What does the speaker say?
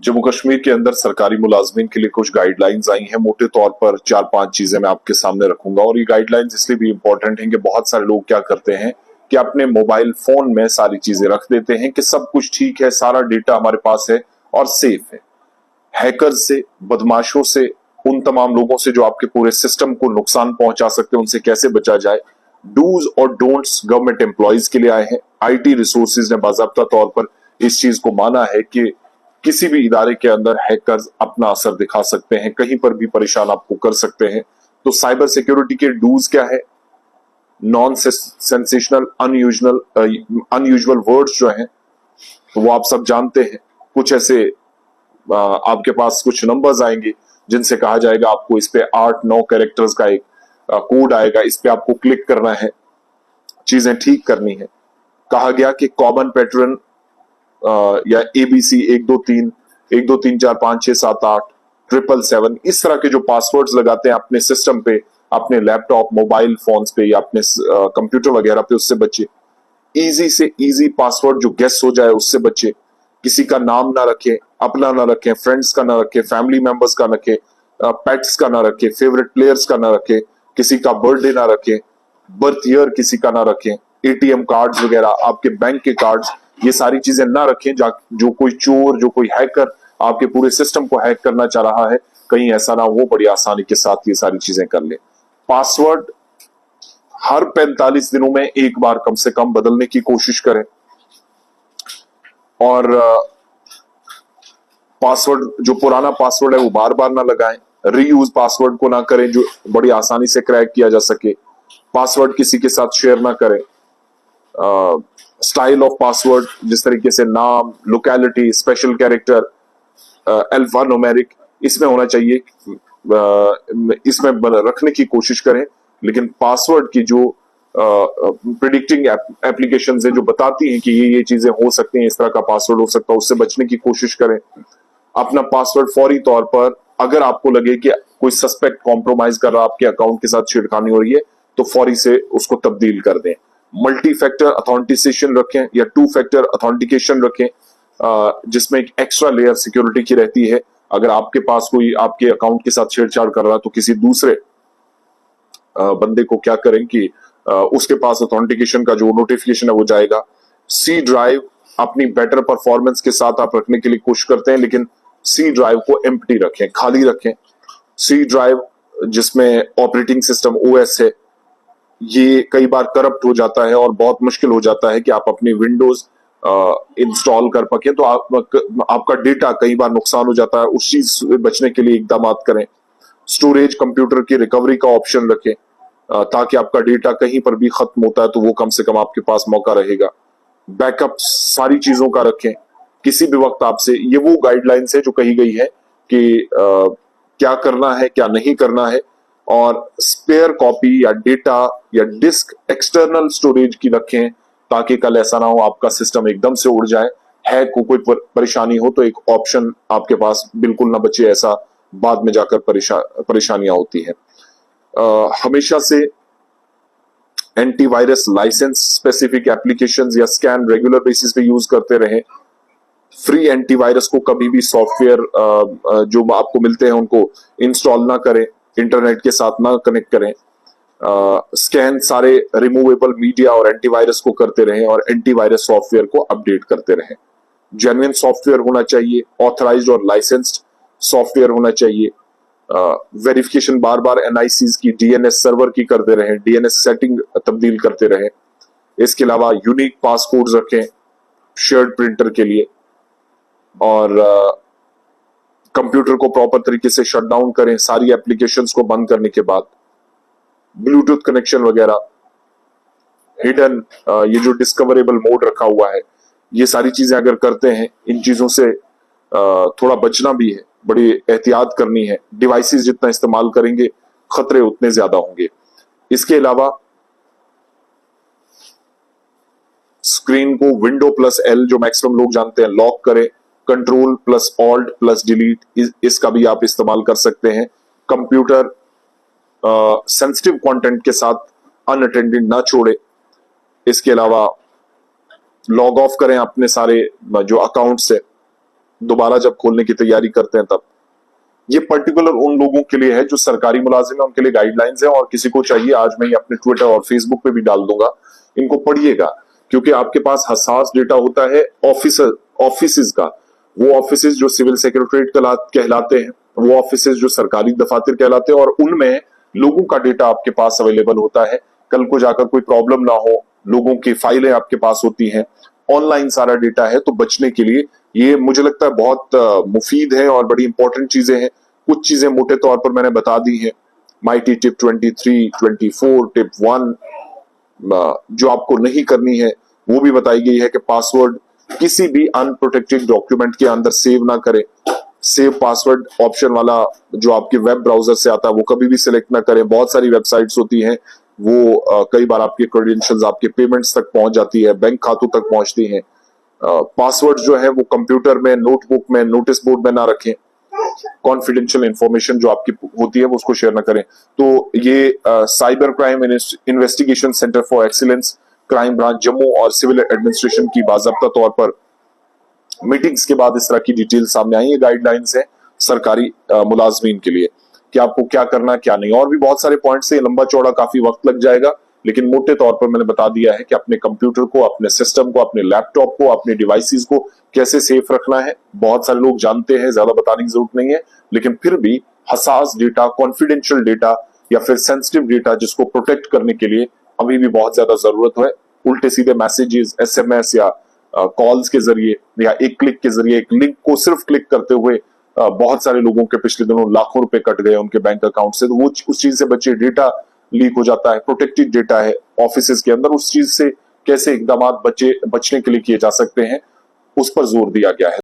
जम्मू कश्मीर के अंदर सरकारी मुलाजमीन के लिए कुछ गाइडलाइंस आई हैं। मोटे तौर पर 4-5 चीजें मैं आपके सामने रखूंगा, और ये गाइडलाइंस इसलिए भी इंपॉर्टेंट हैं कि बहुत सारे लोग क्या करते हैं कि अपने मोबाइल फोन में सारी चीजें रख देते हैं कि सब कुछ ठीक है, सारा डेटा हमारे पास है और सेफ है। हैकर्स से, बदमाशों से, उन तमाम लोगों से जो आपके पूरे सिस्टम को नुकसान पहुंचा सकते हैं, उनसे कैसे बचा जाए। डूज और डोंट्स गवर्नमेंट एम्प्लॉयज के लिए आए हैं। आईटी रिसोर्सेज ने बाकायदा तौर पर इस चीज को माना है कि किसी भी इदारे के अंदर हैकर्स अपना असर दिखा सकते हैं, कहीं पर भी परेशान आपको कर सकते हैं। तो साइबर सिक्योरिटी के डूज क्या है? नॉन सेंसेशनल, अनयूजुअल वर्ड्स जो हैं तो वो आप सब जानते हैं। कुछ ऐसे आपके पास कुछ नंबर्स आएंगे जिनसे कहा जाएगा आपको इस पे 8-9 कैरेक्टर्स का एक कोड आएगा, इस पे आपको क्लिक करना है, चीजें ठीक करनी है। कहा गया कि कॉमन पैटर्न या एबीसी 1 2 3 1 2 3 4 5 6 7 8 777 इस तरह के जो पासवर्ड्स लगाते हैं अपने सिस्टम पे, अपने लैपटॉप, मोबाइल फोन्स पे या अपने कंप्यूटर वगैरह पे, उससे बचे। इजी से इजी पासवर्ड जो गेस हो जाए उससे बचे। किसी का नाम ना रखें, अपना ना रखें, फ्रेंड्स का ना रखें, फैमिली मेंबर्स का ना रखें, पेट्स का ना रखें, फेवरेट प्लेयर्स का ना रखें, किसी का बर्थडे ना रखें, बर्थ ईयर किसी का ना रखें, एटीएम कार्ड्स वगैरह, आपके बैंक के कार्ड्स, ये सारी चीजें ना रखें। जो कोई चोर, जो कोई हैकर आपके पूरे सिस्टम को हैक करना चाह रहा है, कहीं ऐसा ना हो, बड़ी आसानी के साथ ये सारी चीजें कर ले। पासवर्ड हर 45 दिनों में एक बार कम से कम बदलने की कोशिश करें, और पासवर्ड जो पुराना पासवर्ड है वो बार बार ना लगाएं। रीयूज पासवर्ड को ना करें जो बड़ी आसानी से क्रैक किया जा सके। पासवर्ड किसी के साथ शेयर ना करें। स्टाइल ऑफ पासवर्ड, जिस तरीके से नाम, locality, special character, alpha numeric, इसमें होना चाहिए, इसमें रखने की कोशिश करें। लेकिन पासवर्ड की जो प्रिडिक्टिंग एप्लीकेशंस है जो बताती हैं कि ये चीजें हो सकती हैं, इस तरह का पासवर्ड हो सकता है, उससे बचने की कोशिश करें। अपना पासवर्ड फौरी तौर पर, अगर आपको लगे कि कोई सस्पेक्ट कॉम्प्रोमाइज कर रहा है, आपके अकाउंट के साथ छेड़खानी हो रही है, तो फौरी से उसको तब्दील कर दें। मल्टी फैक्टर अथेंटिकेशन रखें या 2 फैक्टर अथेंटिकेशन रखें, जिसमें एक एक्स्ट्रा लेयर सिक्योरिटी की रहती है। अगर आपके पास कोई आपके अकाउंट के साथ छेड़छाड़ कर रहा है तो किसी दूसरे बंदे को क्या करें कि उसके पास अथेंटिकेशन का जो नोटिफिकेशन है वो जाएगा। सी ड्राइव अपनी बेटर परफॉर्मेंस के साथ आप रखने के लिए कोशिश करते हैं, लेकिन सी ड्राइव को एम्प्टी रखें, खाली रखें। सी ड्राइव जिसमें ऑपरेटिंग सिस्टम ओएस है, ये कई बार करप्ट हो जाता है और बहुत मुश्किल हो जाता है कि आप अपनी विंडोज इंस्टॉल कर पाए, तो आपका डेटा कई बार नुकसान हो जाता है। उस चीज से बचने के लिए इकदाम करें। स्टोरेज कंप्यूटर की रिकवरी का ऑप्शन रखें, ताकि आपका डेटा कहीं पर भी खत्म होता है तो वो कम से कम आपके पास मौका रहेगा। बैकअप सारी चीजों का रखें, किसी भी वक्त आपसे, ये वो गाइडलाइंस है जो कही गई है कि क्या करना है, क्या नहीं करना है। और स्पेयर कॉपी या डेटा या डिस्क एक्सटर्नल स्टोरेज की रखें, ताकि कल ऐसा ना हो आपका सिस्टम एकदम से उड़ जाए, हैक को कोई परेशानी हो तो एक ऑप्शन आपके पास बिल्कुल ना बचे, ऐसा बाद में जाकर परेशानियां होती हैं। हमेशा से एंटीवायरस लाइसेंस स्पेसिफिक एप्लीकेशंस या स्कैन रेगुलर बेसिस पे यूज करते रहें। फ्री एंटीवायरस को कभी भी सॉफ्टवेयर जो आपको मिलते हैं उनको इंस्टॉल ना करें, इंटरनेट के साथ ना कनेक्ट करें। स्कैन सारे रिमूवेबल मीडिया और एंटीवायरस को करते रहें, और एंटीवायरस सॉफ्टवेयर को अपडेट करते रहें। जेन्युइन सॉफ्टवेयर होना चाहिए, ऑथराइज्ड और लाइसेंस्ड सॉफ्टवेयर होना चाहिए। वेरिफिकेशन बार बार एनआईसीज की, डीएनएस सर्वर की करते रहें, डीएनएस सेटिंग तब्दील करते रहें। इसके अलावा यूनिक पास कोड्स रखें शेयर्ड प्रिंटर के लिए, और कंप्यूटर को प्रॉपर तरीके से शट डाउन करें सारी एप्लीकेशंस को बंद करने के बाद। ब्लूटूथ कनेक्शन वगैरह, हिडन ये जो डिस्कवरेबल मोड रखा हुआ है, ये सारी चीजें अगर करते हैं, इन चीजों से थोड़ा बचना भी है, बड़ी एहतियात करनी है। डिवाइसेस जितना इस्तेमाल करेंगे खतरे उतने ज्यादा होंगे। इसके अलावा स्क्रीन को विंडो प्लस एल, जो मैक्सिमम लोग जानते हैं, लॉक करें। Control plus alt plus delete, इसका भी आप इस्तेमाल कर सकते हैं। कंप्यूटर सेंसिटिव कंटेंट के साथ अनअटेंडेड ना छोड़े। इसके अलावा लॉग ऑफ करें अपने सारे जो अकाउंट से, दोबारा जब खोलने की तैयारी करते हैं तब। ये पर्टिकुलर उन लोगों के लिए है जो सरकारी मुलाजिम है, उनके लिए गाइडलाइंस है, और किसी को चाहिए आज मैं ये अपने ट्विटर और फेसबुक पे भी डाल दूंगा, इनको पढ़िएगा, क्योंकि आपके पास हसास डेटा होता है ऑफिस का। वो ऑफिस जो सिविल सेक्रेटरीट कहलाते हैं, वो ऑफिस जो सरकारी दफातर कहलाते हैं, और उनमें लोगों का डेटा आपके पास अवेलेबल होता है। कल को जाकर कोई प्रॉब्लम ना हो, लोगों की फाइलें आपके पास होती हैं, ऑनलाइन सारा डेटा है। तो बचने के लिए ये मुझे लगता है बहुत मुफीद है और बड़ी इंपॉर्टेंट चीजें हैं। कुछ चीजें मोटे तौर पर मैंने बता दी हैं, माइटी टिप 23, 24, टिप 1। जो आपको नहीं करनी है वो भी बताई गई है कि पासवर्ड किसी भी अनप्रोटेक्टेड डॉक्यूमेंट के अंदर सेव ना करें। सेव पासवर्ड ऑप्शन वाला जो आपके वेब ब्राउजर से आता है वो कभी भी सिलेक्ट ना करें। बहुत सारी वेबसाइट्स होती हैं, वो कई बार आपके क्रेडेंशियल्स, आपके पेमेंट्स तक पहुंच जाती है, बैंक खातों तक पहुंचती हैं। पासवर्ड जो है वो कंप्यूटर में, नोटबुक में, नोटिस बोर्ड में ना रखें। कॉन्फिडेंशियल इंफॉर्मेशन जो आपकी होती है वो उसको शेयर ना करें। तो ये cyber crime investigation centre for excellence, crime branch Jammu और सिविल एडमिनिस्ट्रेशन की बाज़ाब्ता तौर पर मीटिंग्स के बाद इस तरह की डिटेल सामने आई है। गाइडलाइंस है सरकारी मुलाजमीन के लिए कि आपको क्या करना क्या नहीं। और भी बहुत सारे पॉइंट्स है, लंबा चौड़ा काफी वक्त लग जाएगा, लेकिन मोटे तौर पर मैंने बता दिया है कि अपने कंप्यूटर को, अपने सिस्टम को, अपने लैपटॉप को, अपने डिवाइसेस को कैसे सेफ रखना है। बहुत सारे लोग जानते हैं, ज्यादा बताने की जरूरत नहीं है, लेकिन फिर भी हसास डेटा, कॉन्फिडेंशियल डेटा या फिर सेंसिटिव डेटा जिसको प्रोटेक्ट करने के लिए अभी भी बहुत ज्यादा जरूरत है। उल्टे सीधे मैसेजेस, एसएमएस या कॉल्स के जरिए या एक क्लिक के जरिए, एक लिंक को सिर्फ क्लिक करते हुए बहुत सारे लोगों के पिछले दिनों लाखों रुपए कट गए उनके बैंक अकाउंट से। तो वो उस चीज से बचे, डेटा लीक हो जाता है, प्रोटेक्टेड डेटा है ऑफिस के अंदर, उस चीज से कैसे इकदाम बचने के लिए किए जा सकते हैं उस पर जोर दिया गया है।